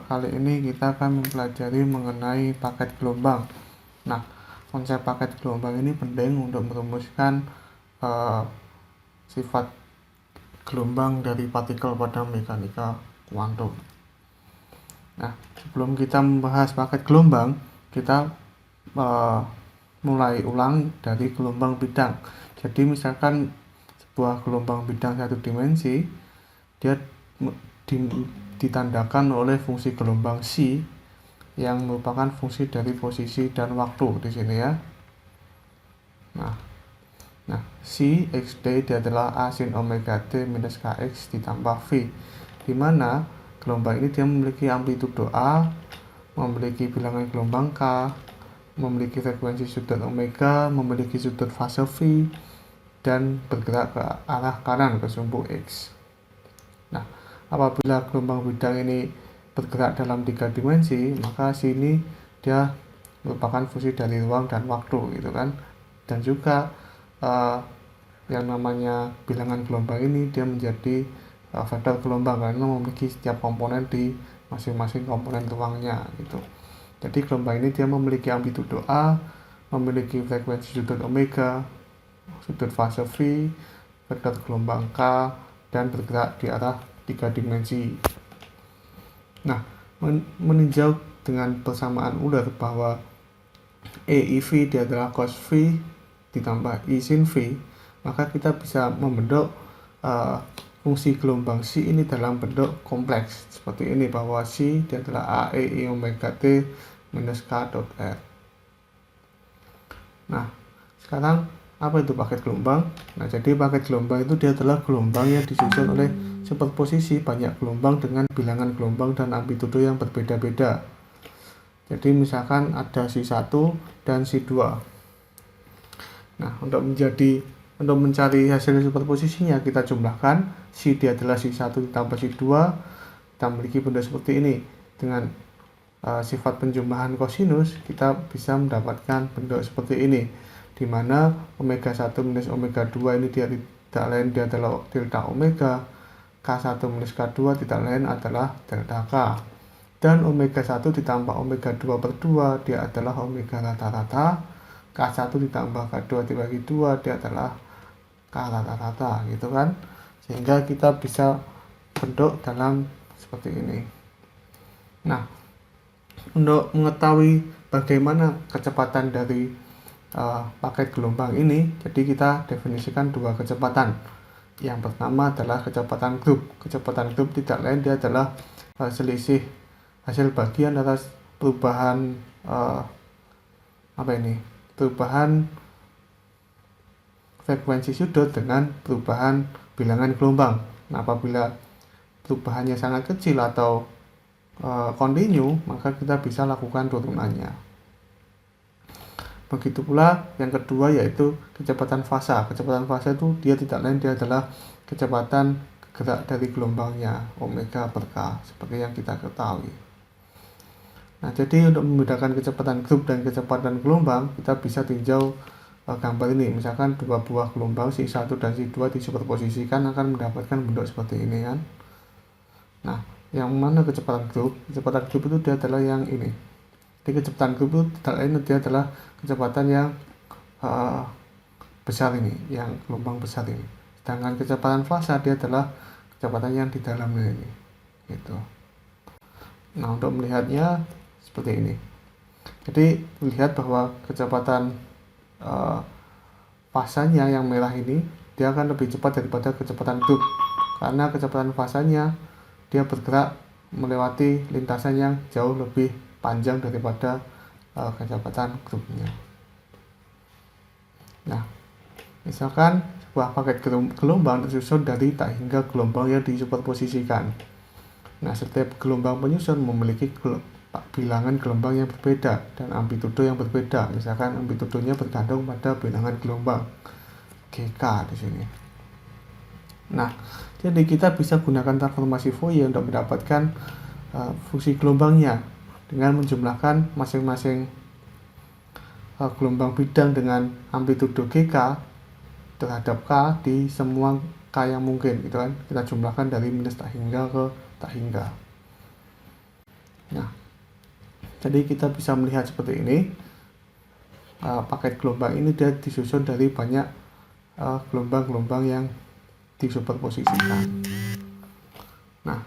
Kali ini kita akan mempelajari mengenai paket gelombang. Nah, konsep paket gelombang ini penting untuk merumuskan sifat gelombang dari partikel pada mekanika kuantum. Nah, sebelum kita membahas paket gelombang, kita mulai ulang dari gelombang bidang. Jadi misalkan sebuah gelombang bidang satu dimensi, dia ditandakan oleh fungsi gelombang C yang merupakan fungsi dari posisi dan waktu di sini ya. Nah, C XD adalah A sin omega T minus Kx ditambah V, di mana gelombang ini dia memiliki amplitudo A, memiliki bilangan gelombang K, memiliki frekuensi sudut omega, memiliki sudut fase V, dan bergerak ke arah kanan ke sumbu X. Nah, apabila gelombang bidang ini bergerak dalam 3 dimensi, maka sini dia merupakan fungsi dari ruang dan waktu gitu kan. Dan juga yang namanya bilangan gelombang ini dia menjadi vektor gelombang karena memiliki setiap komponen di masing-masing komponen ruangnya gitu. Jadi gelombang ini dia memiliki amplitudo A, memiliki frekuensi sudut omega, sudut fase V, vektor gelombang K, dan bergerak di arah 3 dimensi. Nah, meninjau dengan persamaan ular bahwa EIV dia adalah cos V ditambah I sin V, maka kita bisa membentuk fungsi gelombang C ini dalam bentuk kompleks seperti ini, bahwa C dia adalah AE omega T minus K dot R. Nah, sekarang apa itu paket gelombang? Nah, jadi paket gelombang itu dia adalah gelombang yang disusun oleh superposisi banyak gelombang dengan bilangan gelombang dan amplitudo yang berbeda-beda. Jadi misalkan ada C1 dan C2. Nah, untuk mencari hasil superposisinya kita jumlahkan. C dia adalah C1 ditambah C2. Kita memiliki bentuk seperti ini. Dengan sifat penjumlahan kosinus kita bisa mendapatkan bentuk seperti ini, di mana omega 1 minus omega 2 ini dia tidak lain dia adalah delta omega, K1 minus K2 tidak lain adalah delta K, dan omega 1 ditambah omega 2 per 2 dia adalah omega rata-rata, K1 ditambah K2 dibagi 2 dia adalah K rata-rata gitu kan. Sehingga kita bisa bentuk dalam seperti ini. Nah, untuk mengetahui bagaimana kecepatan dari paket gelombang ini, jadi kita definisikan dua kecepatan. Yang pertama adalah kecepatan grup. Kecepatan grup tidak lain dia adalah selisih hasil bagian atas perubahan perubahan frekuensi sudut dengan perubahan bilangan gelombang. Nah, apabila perubahannya sangat kecil atau kontinu, maka kita bisa lakukan turunannya. Begitu pula yang kedua yaitu kecepatan fasa. Kecepatan fasa itu dia tidak lain dia adalah kecepatan gerak dari gelombangnya omega per K seperti yang kita ketahui. Nah, jadi untuk membedakan kecepatan grup dan kecepatan gelombang, kita bisa tinjau gambar ini. Misalkan dua buah gelombang C1 dan C2 disuperposisikan akan mendapatkan bentuk seperti ini kan. Nah, yang mana kecepatan grup? Kecepatan grup itu dia adalah yang ini. Jadi kecepatan grup itu tidak lain dia adalah kecepatan yang besar ini, yang gelombang besar ini. Sedangkan kecepatan fasa dia adalah kecepatan yang di dalamnya ini. Gitu. Nah, untuk melihatnya seperti ini. Jadi lihat bahwa kecepatan fasanya yang merah ini dia akan lebih cepat daripada kecepatan grup, karena kecepatan fasanya dia bergerak melewati lintasan yang jauh lebih panjang daripada kecepatan grupnya. Nah, misalkan sebuah paket gelombang tersusun dari tak hingga gelombang yang disuperposisikan. Nah, setiap gelombang penyusun memiliki bilangan gelombang yang berbeda dan amplitudo yang berbeda. Misalkan amplitudonya bergantung pada bilangan gelombang GK di sini. Nah, jadi kita bisa gunakan transformasi Fourier untuk mendapatkan fungsi gelombangnya dengan menjumlahkan masing-masing gelombang bidang dengan amplitudo GK terhadap K di semua K yang mungkin gitu kan. Kita jumlahkan dari minus tak hingga ke tak hingga. Nah, jadi kita bisa melihat seperti ini. Paket gelombang ini dia disusun dari banyak gelombang-gelombang yang disuperposisikan. Nah,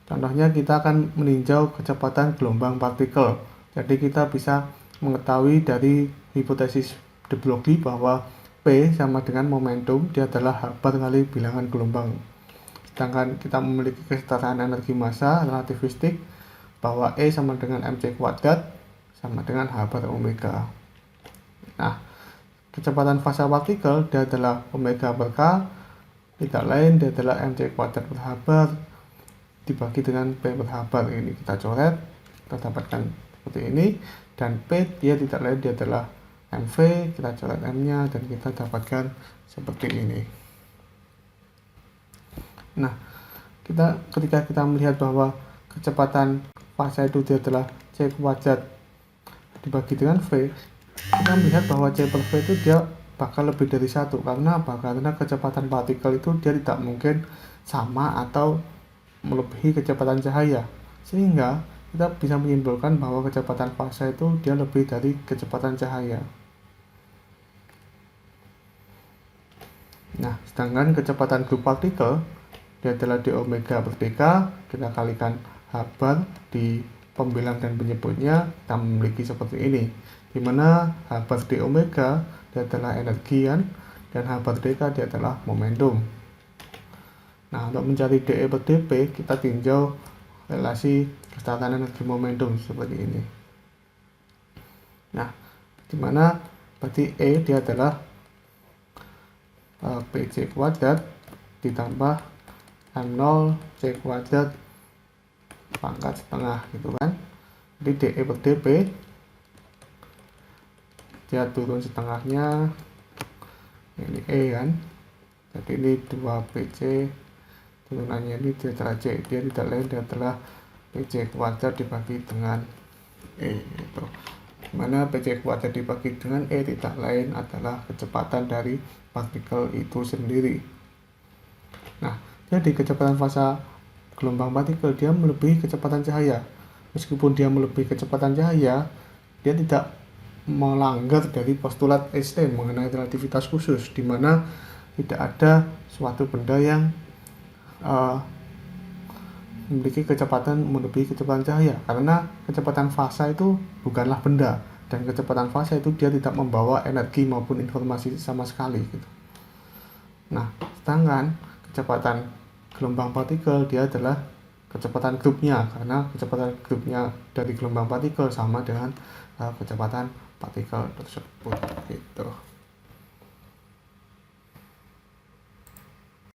contohnya kita akan meninjau kecepatan gelombang partikel. Jadi kita bisa mengetahui dari hipotesis de Broglie bahwa P sama dengan momentum, dia adalah H bar kali bilangan gelombang. Sedangkan kita memiliki kesetaraan energi massa relativistik bahwa E sama dengan mc kuadrat sama dengan H bar omega. Nah, kecepatan fasa partikel dia adalah omega per K, tidak lain dia adalah mc kuadrat per H bar dibagi dengan P per H bar. Ini kita coret, kita dapatkan seperti ini, dan P dia tidak lain dia adalah mv, kita coret m nya dan kita dapatkan seperti ini. Nah, ketika kita melihat bahwa kecepatan fasa itu dia adalah c kuadrat dibagi dengan v, kita melihat bahwa c per v itu dia bakal lebih dari 1. Karena apa? Karena kecepatan partikel itu dia tidak mungkin sama atau melebihi kecepatan cahaya, sehingga kita bisa menyimpulkan bahwa kecepatan fasa itu dia lebih dari kecepatan cahaya. Nah, sedangkan kecepatan grup partikel dia adalah d omega per dk, kita kalikan H bar di pembilang dan penyebutnya, kita memiliki seperti ini, di mana H bar d omega dia adalah energi dan H bar dk dia adalah momentum. Nah, untuk mencari dE per dP, kita tinjau relasi kesetaraan energi momentum seperti ini. Nah, di mana berarti E dia adalah PC kuadrat ditambah M0 C kuadrat pangkat setengah gitu kan. Jadi dE per dP dia turun setengahnya, ini E kan, jadi ini 2PC turunannya ini dia adalah C, dia tidak lain dia adalah PC kuadrat dibagi dengan E gitu. Mana PC kuadrat dibagi dengan E tidak lain adalah kecepatan dari partikel itu sendiri. Nah, jadi kecepatan fasa gelombang partikel dia melebihi kecepatan cahaya. Meskipun dia melebihi kecepatan cahaya, dia tidak melanggar dari postulat Einstein mengenai relativitas khusus, di mana tidak ada suatu benda yang memiliki kecepatan melebihi kecepatan cahaya, karena kecepatan fasa itu bukanlah benda, dan kecepatan fasa itu dia tidak membawa energi maupun informasi sama sekali gitu. Nah, sedangkan kecepatan gelombang partikel dia adalah kecepatan grupnya, karena kecepatan grupnya dari gelombang partikel sama dengan kecepatan partikel tersebut gitu.